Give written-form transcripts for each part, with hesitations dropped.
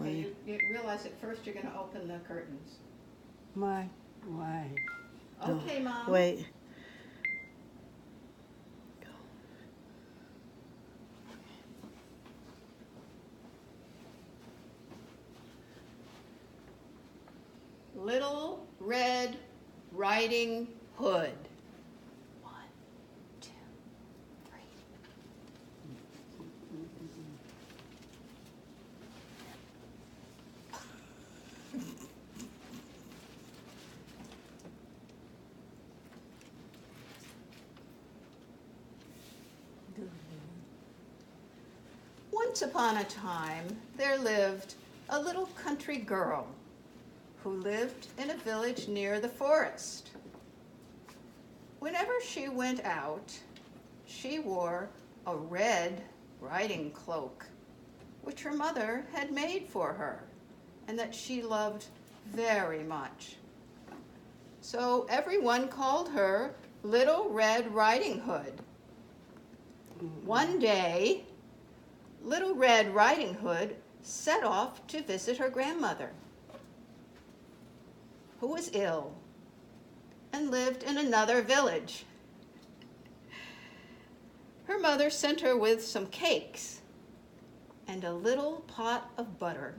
Okay, you realize at first you're going to open the curtains. Why? Okay, Mom. Wait. Little Red Riding Hood. 1, 2, 3. Once upon a time, there lived a little country girl who lived in a village near the forest. Whenever she went out, she wore a red riding cloak, which her mother had made for her, and that she loved very much. So everyone called her Little Red Riding Hood. One day, Little Red Riding Hood set off to visit her grandmother, who was ill and lived in another village. Her mother sent her with some cakes and a little pot of butter.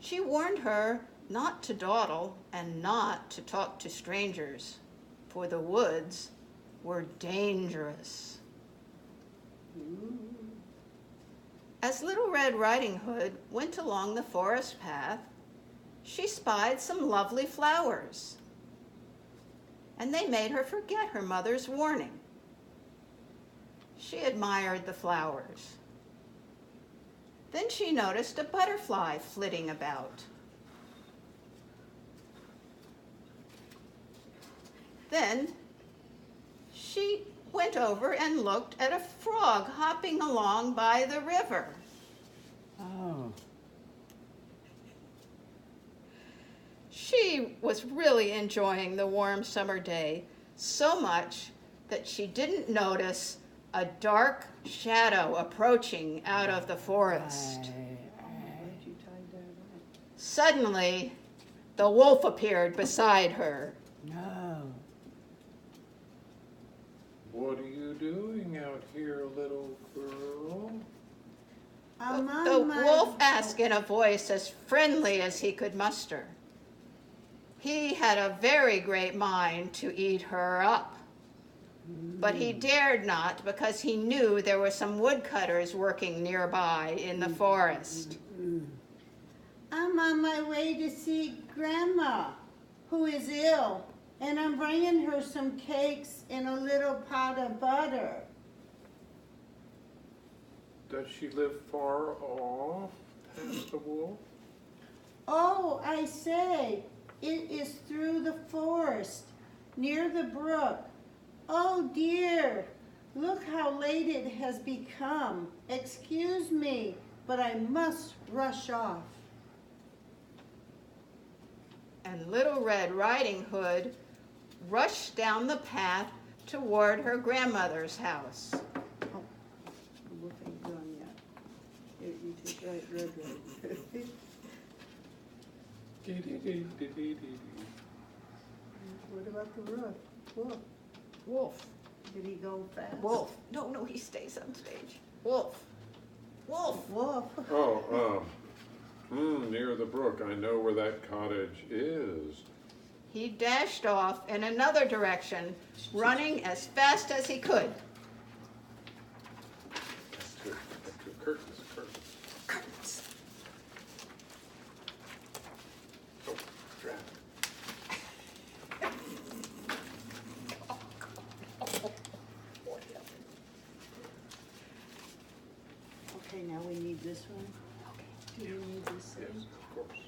She warned her not to dawdle and not to talk to strangers, for the woods were dangerous. As Little Red Riding Hood went along the forest path, she spied some lovely flowers, and they made her forget her mother's warning. She admired the flowers. Then she noticed a butterfly flitting about. Then she went over and looked at a frog hopping along by the river. Oh. She was really enjoying the warm summer day so much that she didn't notice a dark shadow approaching out of the forest. Suddenly, the wolf appeared beside her. No. What are you doing out here, little girl? The wolf asked in a voice as friendly as he could muster. He had a very great mind to eat her up, but he dared not because he knew there were some woodcutters working nearby in the forest. I'm on my way to see Grandma, who is ill, and I'm bringing her some cakes and a little pot of butter. Does she live far off, asked the wolf. Oh, I say, it is through the forest, near the brook. Oh dear, look how late it has become. Excuse me, but I must rush off. And Little Red Riding Hood rushed down the path toward her grandmother's house. The wolf ain't gone yet. Here, you take red. What about the roof? Wolf. Did he go fast? Wolf. No, he stays on stage. Wolf. Wolf. Wolf. Oh, near the brook. I know where that cottage is. He dashed off in another direction, running as fast as he could. Curtains. Curtains. Oh, drag. Okay, now we need this one. Do you need this Yes, thing? of course.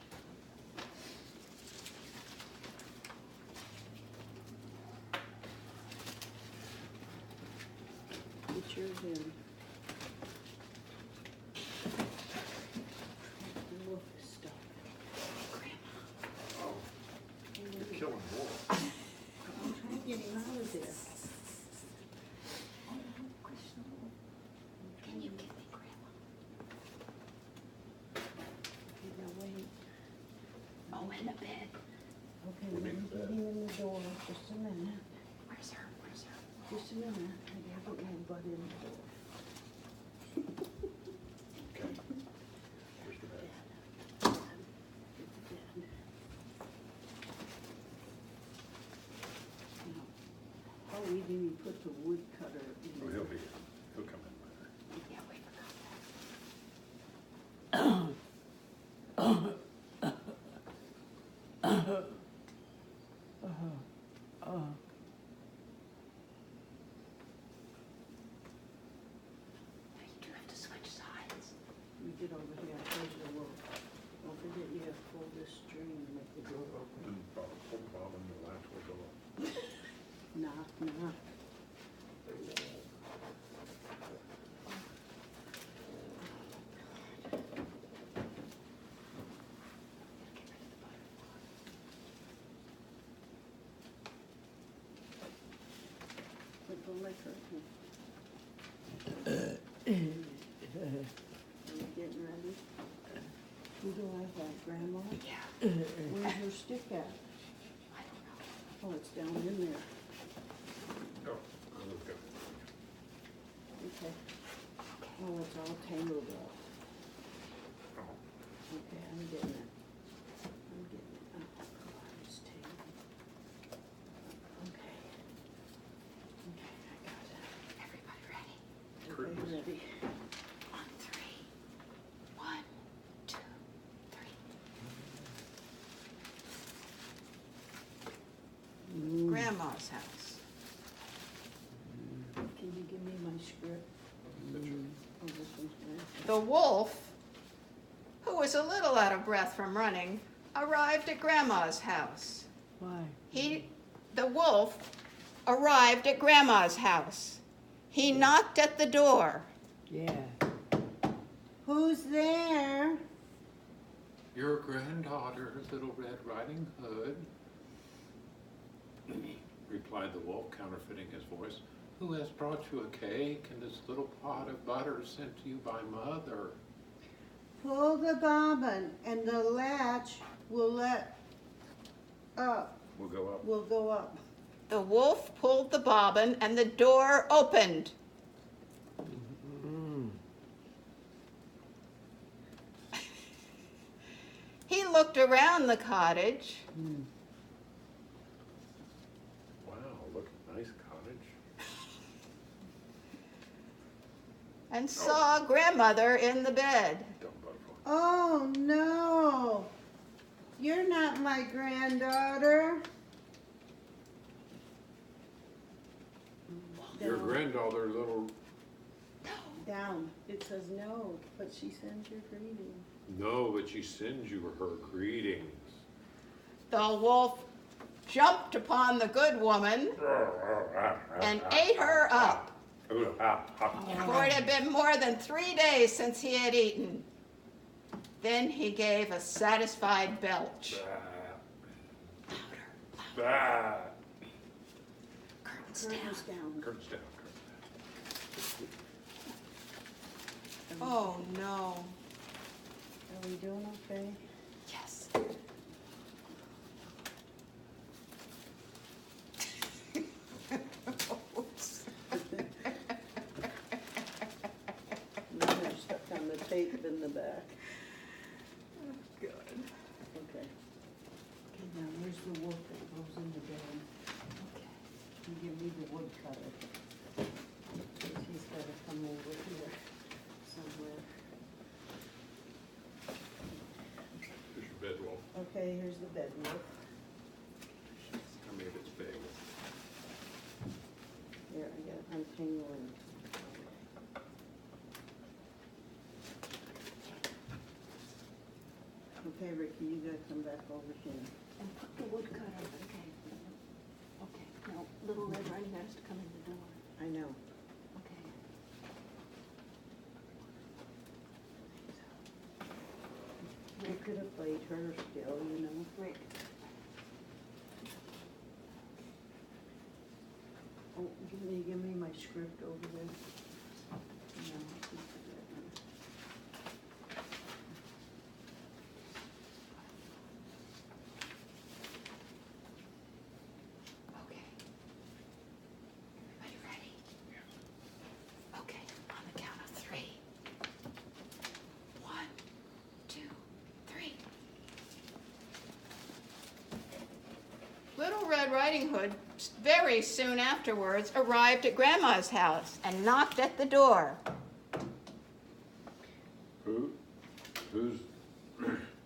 Get yours in. The wolf is stuck. Oh, you're killing wolves. I'm trying to get him out of there. Can you give me Grandma? in the bed. Okay, We let me need get that. him in the door, just a minute, Where's her? Where's her? just a minute, I gotta get my butt in the door. Okay. Where's the bed? Get the bed. Now, oh, we didn't even put the wood cutter in. Oh, he'll be, he'll come in later. Yeah, we forgot Oh, that. You do have to switch sides. We get over here, here's the wood. Don't forget you have to pull this string to make the door open. And Bob and the latch will go up. Knock, knock. Put the liquor in. Are you getting ready? Who do I have, Grandma? Yeah. Where's your stick at? I don't know. Oh, it's down in there. Go. Let's go. Okay. Oh, it's all tangled up. Oh. Okay, I'm getting it. I'm getting it. Oh, God, it's tangled. Okay. Okay, I got it. Everybody ready? Curtains. Okay, ready. On three. 1, 2, 3. Grandma's house. Can you give me my script? Oh, this one's mine. The wolf, who was a little out of breath from running, arrived at Grandma's house. why? The wolf arrived at Grandma's house. He knocked at the door. Yeah. Who's there? Your granddaughter, Little Red Riding Hood, replied the wolf, counterfeiting his voice. Who has brought you a cake and this little pot of butter sent to you by Mother? Pull the bobbin and the latch will let up, We'll go up. will go up. The wolf pulled the bobbin and the door opened. Mm. He looked around the cottage Wow, look, nice cottage. and saw Grandmother in the bed. Dumb butterfly. Oh, no. You're not my granddaughter. Your Down. granddaughter, little, Down. It says no, but she sends your greeting. no, but she sends you her greetings. The wolf jumped upon the good woman and ate her up. For it had been more than 3 days since he had eaten. Then he gave a satisfied belch. Curtains down. Curtains down. Curtains down. Oh no. Are we doing okay? Yes. Oops. They're stuck on the tape in the back. Good. Okay. Okay, now where's the wood that goes in the bed? Okay. You give me the wood cutter. He's gotta come over here somewhere. Here's your bed, Wolf. Okay, here's the bed, Wolf. I mean, it's big. Here, I got untangling. Okay, Ricky, you gotta come back over here. And put the wood cutter, okay. Okay, now, Little Red Riding Hood has to come in the door. I know. Okay. You could have played her still, you know. Rick. Oh, give me my script over there. No, I can put that in. Red Riding Hood very soon afterwards arrived at Grandma's house and knocked at the door. Who's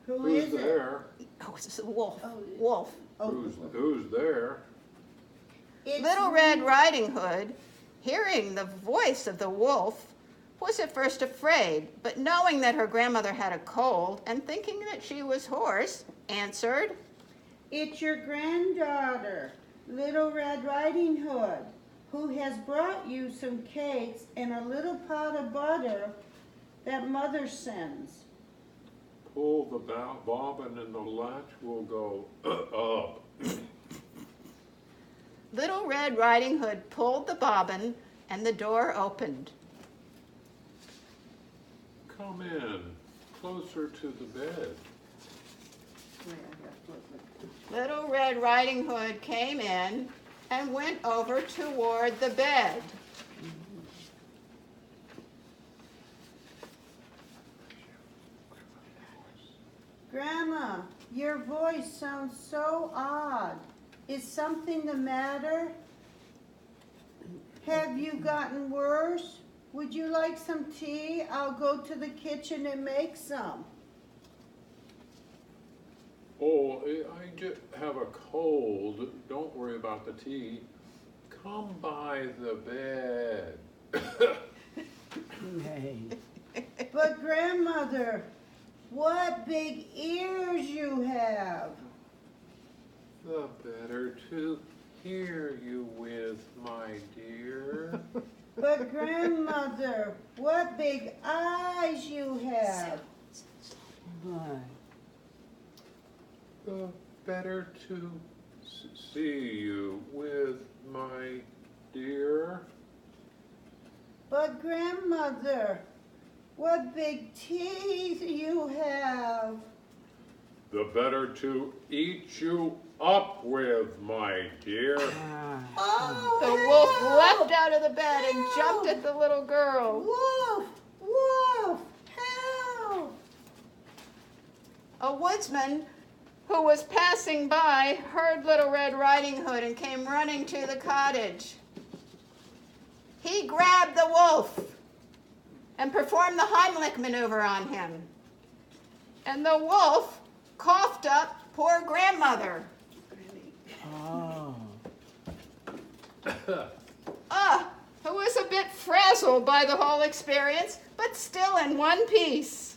Who is it? there? Oh, it's a wolf. Oh, Wolf. Oh, Who's there? it's Little Red Riding Hood, hearing the voice of the wolf, was at first afraid, but knowing that her grandmother had a cold and thinking that she was hoarse, answered, It's your granddaughter, Little Red Riding Hood, who has brought you some cakes and a little pot of butter that Mother sends. Pull the bobbin and the latch will go up. Little Red Riding Hood pulled the bobbin and the door opened. Come in, closer to the bed. Little Red Riding Hood came in and went over toward the bed. Grandma, your voice sounds so odd. Is something the matter? Have you gotten worse? Would you like some tea? I'll go to the kitchen and make some. Oh, I just have a cold. Don't worry about the tea. Come by the bed. Hey. But grandmother, what big ears you have. The better to hear you with, my dear. But grandmother, what big eyes you have. Why? The better to see you with, my dear. But grandmother, what big teeth you have. The better to eat you up with, my dear. Ah. Oh, The wolf help! leapt out of the bed and jumped at the little girl. Wolf! Wolf! Help! A woodsman who was passing by heard Little Red Riding Hood and came running to the cottage. He grabbed the wolf and performed the Heimlich maneuver on him. And the wolf coughed up poor grandmother. Oh. Who was a bit frazzled by the whole experience, but still in one piece.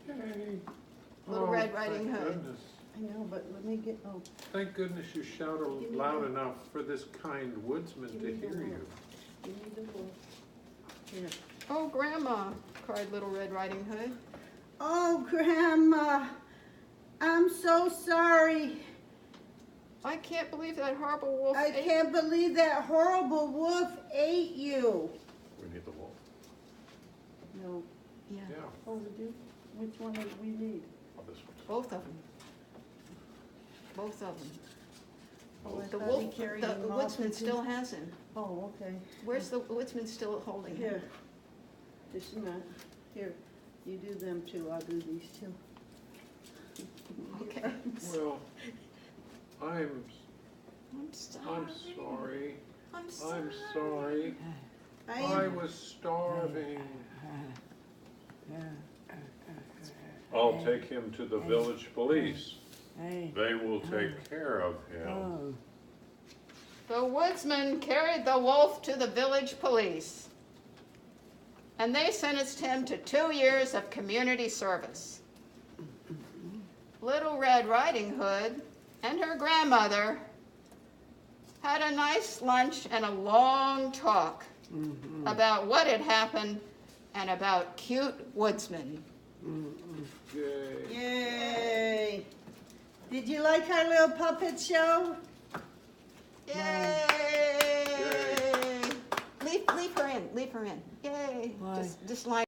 Yay. Little Red Riding thank Hood. goodness. I know, but let me get, oh, Thank goodness you shouted loud enough for this kind woodsman to hear you. give me the wolf. Here. Oh, Grandma, cried Little Red Riding Hood. Oh, Grandma, I'm so sorry. I can't believe that horrible wolf I ate can't believe that horrible wolf ate you. We need the wolf. No. Yeah, Yeah, Oh, we do? Which one do we need? oh, this one. both of them. Both of them. Oh, I The thought wolf, he carried the him off woodsman into- still has him. Oh, okay. Where's the woodsman still holding him? Here. This is not, here, you do them two, I'll do these two. Okay. Well, I'm I'm sorry. sorry. I'm sorry. I'm sorry. I I am, was starving. Yeah. I'll take him to the village police. Hey. They will take care of him. Oh. The woodsman carried the wolf to the village police, and they sentenced him to 2 years of community service. Little Red Riding Hood and her grandmother had a nice lunch and a long talk about what had happened and about cute woodsmen. Yay. yay. Did you like our little puppet show? Yay! Leave her in, leave her in. Yay! Why? Just line